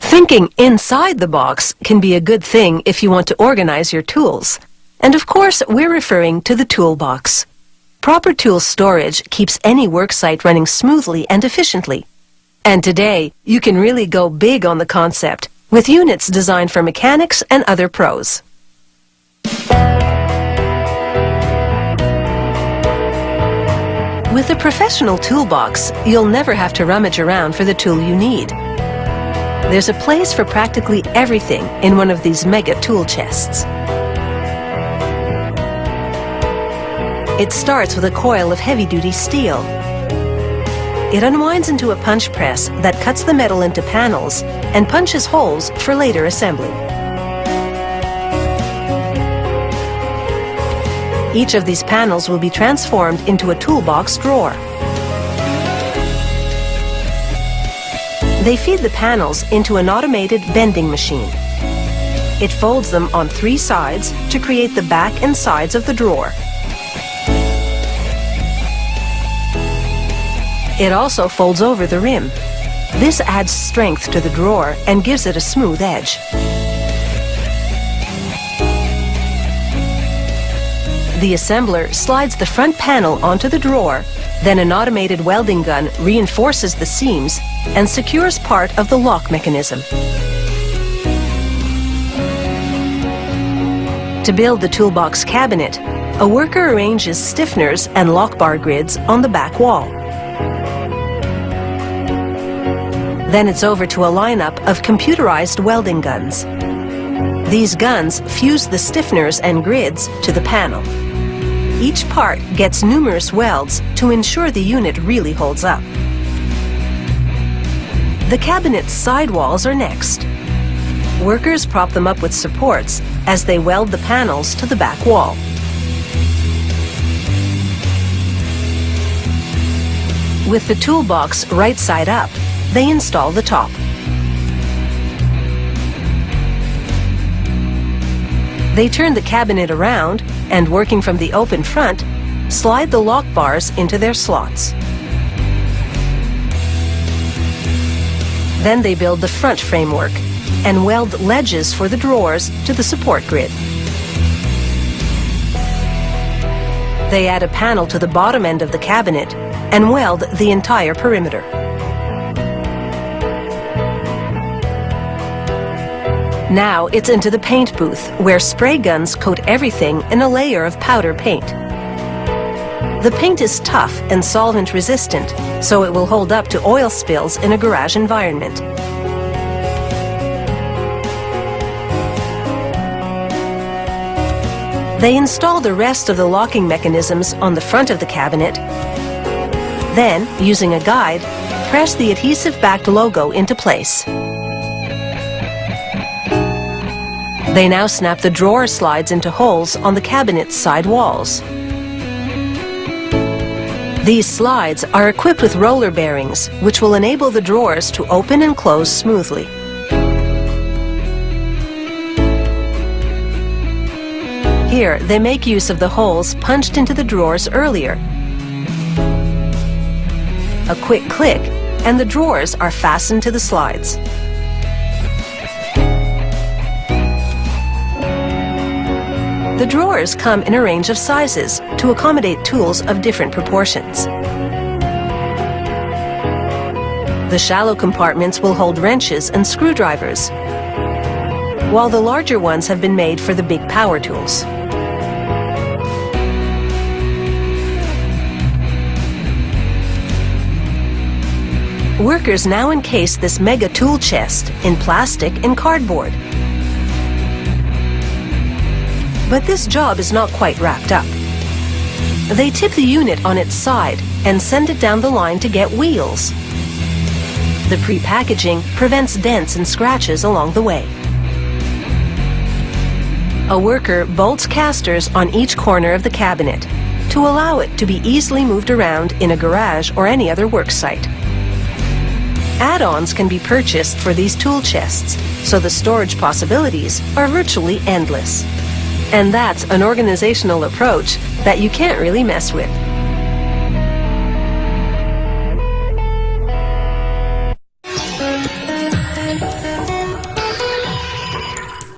Thinking inside the box can be a good thing if you want to organize your tools. And of course, we're referring to the toolbox. Proper tool storage keeps any worksite running smoothly and efficiently. And today, you can really go big on the concept with units designed for mechanics and other pros. With a professional toolbox, you'll never have to rummage around for the tool you need. There's a place for practically everything in one of these mega tool chests. It starts with a coil of heavy-duty steel. It unwinds into a punch press that cuts the metal into panels and punches holes for later assembly. Each of these panels will be transformed into a toolbox drawer. They feed the panels into an automated bending machine. It folds them on 3 sides to create the back and sides of the drawer. It also folds over the rim. This adds strength to the drawer and gives it a smooth edge. The assembler slides the front panel onto the drawer, then an automated welding gun reinforces the seams and secures part of the lock mechanism. To build the toolbox cabinet, a worker arranges stiffeners and lock bar grids on the back wall. Then it's over to a lineup of computerized welding guns. These guns fuse the stiffeners and grids to the panel. Each part gets numerous welds to ensure the unit really holds up. The cabinet's sidewalls are next. Workers prop them up with supports as they weld the panels to the back wall. With the toolbox right side up, they install the top. They turn the cabinet around and, working from the open front, slide the lock bars into their slots. Then they build the front framework and weld ledges for the drawers to the support grid. They add a panel to the bottom end of the cabinet and weld the entire perimeter. Now it's into the paint booth, where spray guns coat everything in a layer of powder paint. The paint is tough and solvent resistant, so it will hold up to oil spills in a garage environment. They install the rest of the locking mechanisms on the front of the cabinet. Then, using a guide, press the adhesive-backed logo into place. They now snap the drawer slides into holes on the cabinet's side walls. These slides are equipped with roller bearings, which will enable the drawers to open and close smoothly. Here, they make use of the holes punched into the drawers earlier. A quick click, and the drawers are fastened to the slides. The drawers come in a range of sizes to accommodate tools of different proportions. The shallow compartments will hold wrenches and screwdrivers, while the larger ones have been made for the big power tools. Workers now encase this mega tool chest in plastic and cardboard. But this job is not quite wrapped up. They tip the unit on its side and send it down the line to get wheels. The pre-packaging prevents dents and scratches along the way. A worker bolts casters on each corner of the cabinet to allow it to be easily moved around in a garage or any other work site. Add-ons can be purchased for these tool chests, so the storage possibilities are virtually endless. And that's an organizational approach that you can't really mess with.